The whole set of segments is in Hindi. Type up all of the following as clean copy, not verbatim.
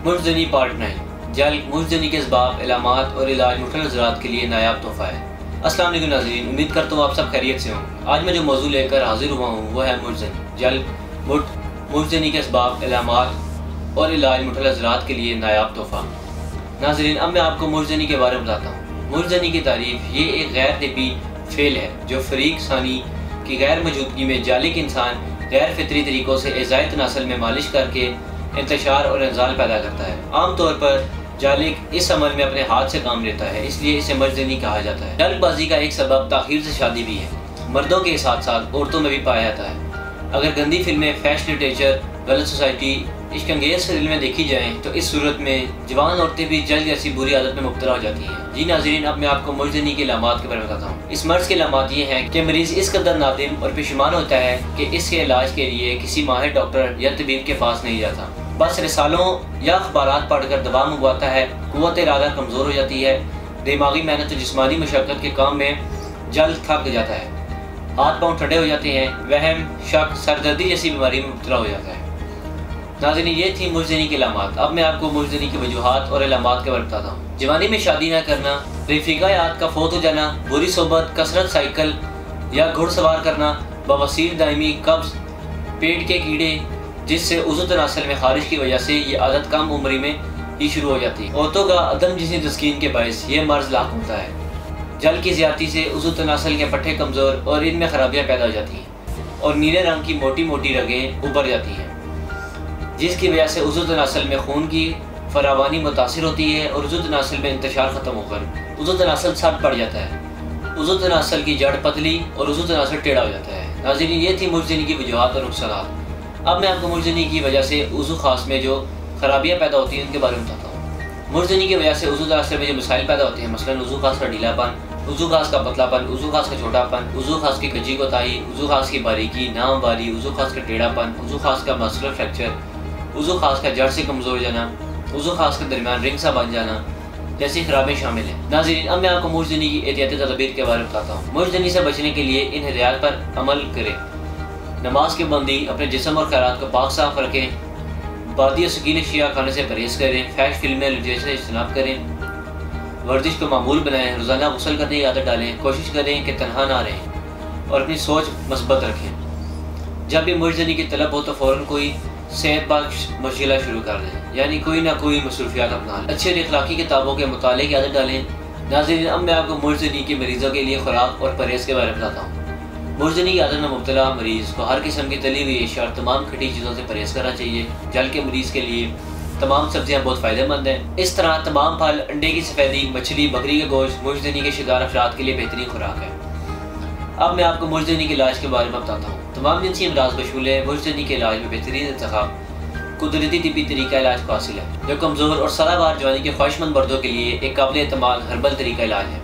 मुर्जनी पार्ट 9 जल्द मुर्जनी के असबाब, इलामात और इलाज मुख्तलिफ ज़रात के लिए नायाब तोहफ़ा है। अस्सलाम वालेकुम नाज़रीन, उम्मीद करता हूँ आप सब खैरियत से होंगे। आज मैं जो मौजू लेकर हाजिर हुआ हूँ वो है मुर्जनी जल्द मुर्जनी के असबाब, इलामात और इलाज मुख्तलिफ ज़रात के लिए नायाब तोहफ़ा। नाज़रीन, अब मैं आपको मुर्जनी के बारे में बताता हूँ। मुर्जनी की तारीफ़ ये एक गैर तिब्बी फेल है जो फरीक सानी की गैर मौजूदगी में जालिक इंसान गैर फितरी तरीक़ों से एज़ाए तनासल में मालिश करके इंतशार और इंजाल पैदा करता है। आमतौर पर जालिक इस अमल में अपने हाथ से काम लेता है, इसलिए इसे मुर्जनी कहा जाता है। जल्दबाजी का एक सबब ताख़ीर से शादी भी है। मर्दों के साथ साथ औरतों में भी पाया जाता है। अगर गंदी फिल्में, फैशन लिटरेचर, गलत सोसाइटी, इश्क-अंगेज़ फिल्में देखी जाएँ तो इस सूरत में जवान औरतें भी जल्द ऐसी बुरी आदत में मुब्तला हो जाती हैं। जी नाज़रीन, अब मैं आपको मुर्जनी के इलामात के बारे में बताता हूँ। इस मर्ज़ के इलामात ये हैं कि मरीज़ इस कदर नादिम और पेशेमान होता है कि इसके इलाज के लिए किसी माहिर डॉक्टर या तबीब के पास नहीं जाता, बस रिसालों या अखबारात पढ़कर दवा मंगवाता है। क़ुव्वत इरादा कमज़ोर हो जाती है, दिमागी मेहनत और जिस्मानी मशक्क़त के काम में जल्द थक जाता है, हाथ पाँव ठंडे हो जाते हैं, वहम, शक, सरदर्दी जैसी बीमारी में मुब्तला हो जाता है। नाज़रीन, ये थी मुर्जनी के इलामात। अब मैं आपको मुर्जनी की वजूहात और इलामात के बारे में बताता हूँ। जवानी में शादी न करना, रफ़ीक़ा-ए-याद का फ़ौत हो जाना, बुरी सोबत, कसरत साइकिल या घुड़सवार करना, बवासीर, दायमी कब्ज़, पेट के कीड़े जिससे उज़ू तनासल में खारिश की वजह से ये आदत कम उम्री में ही शुरू हो जाती है। औरतों का अदम जिस्मी तस्कीन के बायस ये मर्ज़ लाक होता है। जल की ज़्यादती से उज़ू तनासल के पट्टे कमज़ोर और इनमें खराबियाँ पैदा हो जाती हैं और नीले रंग की मोटी मोटी रगें उभर जाती हैं, जिसकी वजह से उज़ू तनासल में खून की फरावानी मुतासिर होती है और उज़ू तनासल में इंतशार ख़त्म होकर उज़ू तनासल सख्त पड़ जाता है। उज़ू तनासल की जड़ पतली और उज़ू तनासल टेढ़ा हो जाता है। नाज़रीन, ये थी मुर्जनी की वजूहात और नुकसानात। अब मैं आपको मुर्जनी की वजह से उज़ू खास में जो खराबियाँ पैदा होती हैं उनके बारे में बताता हूँ। मुर्जनी की वजह से उज़ू तनासल में जो मसाइल पैदा होते हैं, मसलन उज़ू खास का ढीलापन, उज़ू खास का पतलापन, उज़ू खास का छोटापन, उज़ू खास की कच्ची कोताही, उज़ू खास की बारीकी, नामवारी, उज़ू खास का टेढ़ापन, उज़ू खास का मस्कुलर फ्रैक्चर, उज़ू खास का जड़ से कमज़ोर जाना, उज़ू खास के दरमियान रिंग सा बन जाना जैसी खराबियाँ शामिल हैं। नाज़रीन, अब मैं आपको मुर्जनी की एहतियाती तदबीर के बारे में बताता हूँ। मुर्जनी से बचने के लिए इन हिदायत पर अमल करें। नमाज की पाबंदी, अपने जिस्म और ख़ैरात को पाक साफ रखें, बादी और शकील अशिया खाने से परहेज़ करें, फैश फिल्में लिटरेचर से इज्तनाब करें, वर्जिश को मामूल बनाएं, रोज़ाना गुस्ल करने की आदत डालें, कोशिश करें कि तनहा ना रहें और अपनी सोच मस्बत रखें। जब भी मुर्जनी की तलब हो तो फ़ौरन कोई सेहत बख्श मशग़ला शुरू कर दें, यानी कोई ना कोई मसरूफियात अपना लें। अच्छी और अखलाकी किताबों के मुताले की आदत डालें। नाज़रीन, अब मैं आपको मुर्जनी के मरीज़ों के लिए खुराक और परहेज़ के बारे में बताता हूँ। मुर्जनी की आदत में मुब्तला मरीज़ को हर किस्म की तली हुई अशिया और तमाम खट्टी चीज़ों से परहेज़ करना चाहिए। जल के मरीज़ के लिए तमाम सब्जियाँ बहुत फ़ायदेमंद हैं। इस तरह तमाम फल, अंडे की सफ़ेदी, मछली, बकरी का गोश्त मुर्जनी के शिकार अफराद के लिए बेहतरीन खुराक है। अब मैं आपको मुर्जनी के इलाज के बारे में बताता हूँ। तमाम जिनसी अमराज बशमूल है मुर्जनी के इलाज में बेहतरीन इंतखाब कुदरती तिब्बी तरीका इलाज को हासिल है, जो कमज़ोर और सदाबहार जवानी के ख्वाहिशमंद मर्दों के लिए एक काबिल एतमाद हर्बल तरीका इलाज है।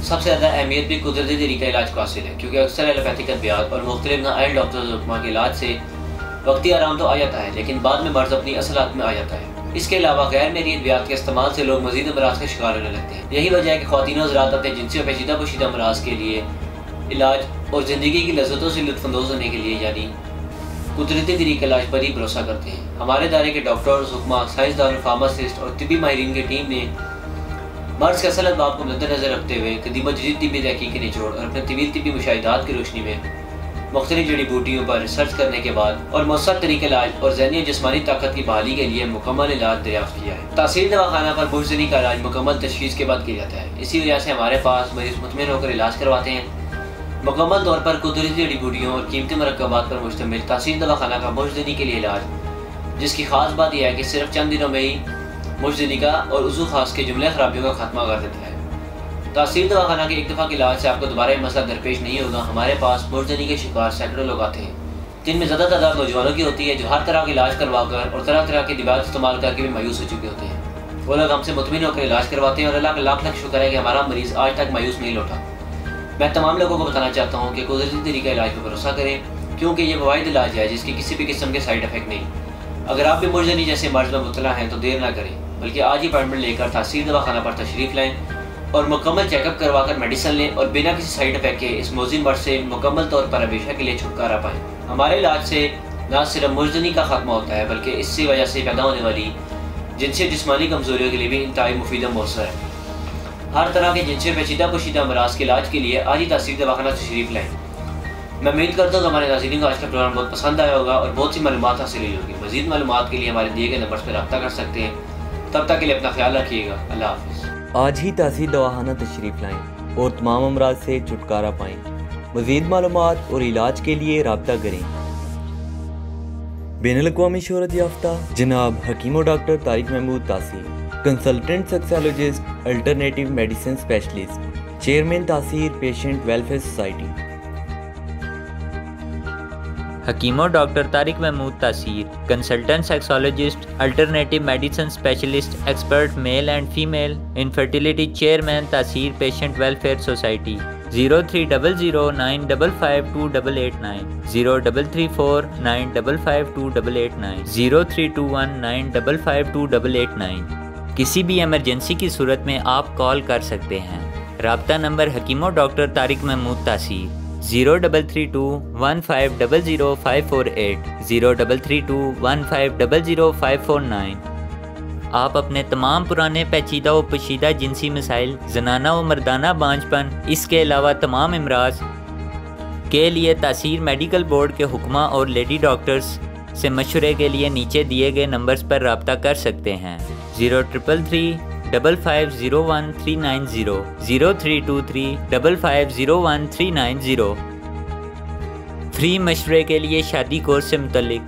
सबसे ज़्यादा अहमियत भी कुदरती तरीका इलाज को हासिल है, क्योंकि अक्सर एलोपैथिक अद्वियात और मुख्तलिफ नाअहल डॉक्टर्स के इलाज से वक्ती आराम तो आ जाता है, लेकिन बाद में मर्ज़ अपनी असल हालत में आ जाता है। इसके अलावा गैर मेरी अद्वियात के इस्तेमाल से लोग मज़ीद अमराज का शिकार होने लगते हैं। यही वजह है कि ख़वातीन हज़रात अपने जिनसी और पेचीदा पोशीदा अमराज के लिए इलाज और ज़िंदगी की लज़्ज़तों से लुत्फ़अंदोज़ होने के लिए यानी कुदरती तरीके इलाज पर ही भरोसा करते हैं। हमारे दायरे के डॉक्टर्स, हुक्मा, साइंसदान, फार्मासिस्ट और तिब्बी माहिरीन की टीम ने मर्ज़ के असल असबाब को मद्देनज़र रखते हुए कदीम जदीद तिब्बी तहक़ीक़ के निचोड़ और अपने तवील तिब्बी मुशाहिदात की रोशनी में मुख्तलिफ जड़ी बूटियों पर रिसर्च करने के बाद और मौसर तरीके इलाज और ज़हनी और जिस्मानी ताकत की बहाली के लिए मुकम्मल इलाज दरियाफ्त किया है। तासीर दवाखाना पर मुर्जनी का इलाज मुकम्मल तशख़ीस के बाद किया जाता है। इसी वजह से हमारे पास मरीज़ मुतमिन होकर इलाज करवाते हैं। मुकम्मल तौर पर कुदरती जड़ी बूटियों और कीमती मरकबात पर मुश्तमिल तासीर दवाखाना का मुर्जनी के लिए इलाज, जिसकी ख़ास बात यह है कि सिर्फ चंद दिनों में ही मुर्जनी का और उज़ू खास के जुमले खराबियों का खात्मा कर देता है। तासीर दवाखाना के एक दफ़ा के इलाज से आपको दोबारा ये मसला दरपेश नहीं होगा। हमारे पास मुर्जनी के शिकार सैकड़ों लोग आते हैं, जिनमें ज़्यादा तादाद नौजवानों की होती है जो हर तरह का इलाज करवा कर और तरह तरह के दवाएं इस्तेमाल करके भी मायूस हो चुके होते हैं। वो लोग हमसे मुतमिन होकर इलाज करवाते हैं और अल्लाह का लाख लाख शुक्र है कि हमारा मरीज़ आज तक मायूस नहीं लौटा। मैं तमाम लोगों को बताना चाहता हूँ कि कुदरती तरीका इलाज पर भरोसा करें, क्योंकि ये वाहिद इलाज है जिसकी किसी भी किस्म के साइड इफ़ेक्ट नहीं। अगर आप भी मुर्जनी जैसे मर्ज़ में मुब्तला हैं तो देर ना करें, बल्कि आज ही अपॉइंटमेंट लेकर तासीर दवाखाना पर तशरीफ़ लाएँ और मुकम्मल चेकअप करवा कर मेडिसिन लें और बिना किसी साइड इफ़ेक्ट के इस मोज़िन मर्ज़ से मुकम्मल तौर पर हमेशा के लिए छुटकारा पाएँ। हमारे इलाज से न सिर्फ मुर्जनी का खात्मा होता है, बल्कि इससे वजह से पैदा होने वाली जिनसी और जिस्मानी कमजोरियों के लिए भी इंतहाई मुफीद मौसर है। हर तरह के जिनसी पेचीदा पोशीदा अमराज के इलाज के लिए आज ही तासीर दवाखाना तशरीफ लाएँ। मैं उम्मीद करता हूँ कि हमारे नाज़रीन को आज का प्रोग्राम बहुत पसंद आया होगा और बहुत सी मालूमात हासिल हुई होगी। मज़ीद मालूमात के लिए हमारे दिए गए नंबर्स पर रब्ता कर सकते हैं। तब तक के लिए अपना ख्याल रखिएगा। अल्लाह हाफ़िज़। आज ही तासीर दवाखाना तशरीफ़ लाएँ और तमाम अमराज से छुटकारा पाएँ। मज़ीद मालूमात और इलाज के लिए रब्ता करें। बैनुल-अक़वामी शोहरत याफ्ता जनाब हकीम doctor Tariq Mahmood Taseer, consultant sexologist, alternative medicine specialist, chairman Taseer patient welfare society. हकीमो doctor Tariq Mahmood Taseer, consultant sexologist, alternative medicine specialist, expert male and female infertility, chairman Taseer patient welfare society. 0300955289, 0334955289, 0321955289। किसी भी इमरजेंसी की सूरत में आप कॉल कर सकते हैं। राब्ता नंबर हकीमो डॉक्टर तारिक महमूद तासीर 033215000548, 033215000549। आप अपने तमाम पुराने पेचीदा व पोशीदा जिनसी मसाइल, जनाना व मर्दाना बांझपन, इसके अलावा तमाम इमराज के लिए तासीर मेडिकल बोर्ड के हुक्मा और लेडी डॉक्टर्स से मशवरे के लिए नीचे दिए गए नंबर्स पर रब्ता कर सकते हैं। 0333550139, 0323550139। फ्री मशवरे के लिए शादी कोर्स से मुतल्लिक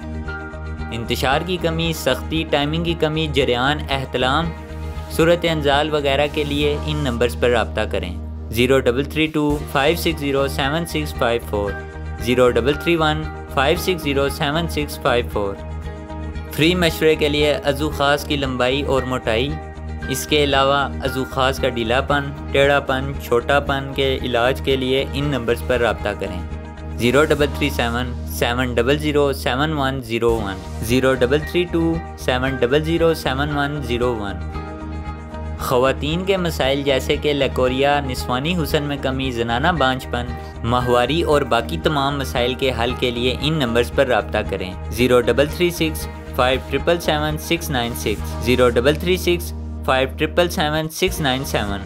इंतशार की कमी, सख्ती, टाइमिंग की कमी, जरियान, एहतलाम, सूरत अंजाल वगैरह के लिए इन नंबर्स पर रब्ता करें। 033256076540, 033156076540। फ्री मशवरे के लिए अज़ू ख़ास की लंबाई और मोटाई, इसके अलावा अज़ू ख़ास का ढीलापन, टेढ़ापन, छोटापन के इलाज के लिए इन नंबर्स पर रब्ता करें। 0337707101, 0332707101। ख़वातीन के मसाइल जैसे कि लकोरिया, निस्वानी हुसन में कमी, जनाना बांझपन, माहवारी और बाकी तमाम मसाइल के हल के लिए इन नंबर्स पर रब्ता करें। 033657777696, 033657777697।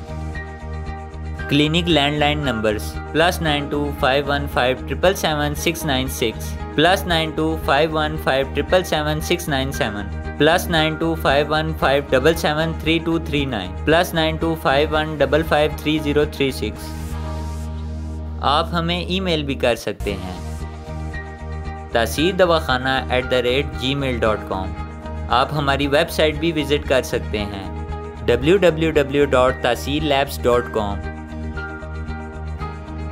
Clinic landline numbers +925157777696, +925157777697, +925157773239, +9251553036। आप हमें ईमेल भी कर सकते हैं taseerdawakana@gmail.com। आप हमारी वेबसाइट भी विज़िट कर सकते हैं www.taseerlabs.com।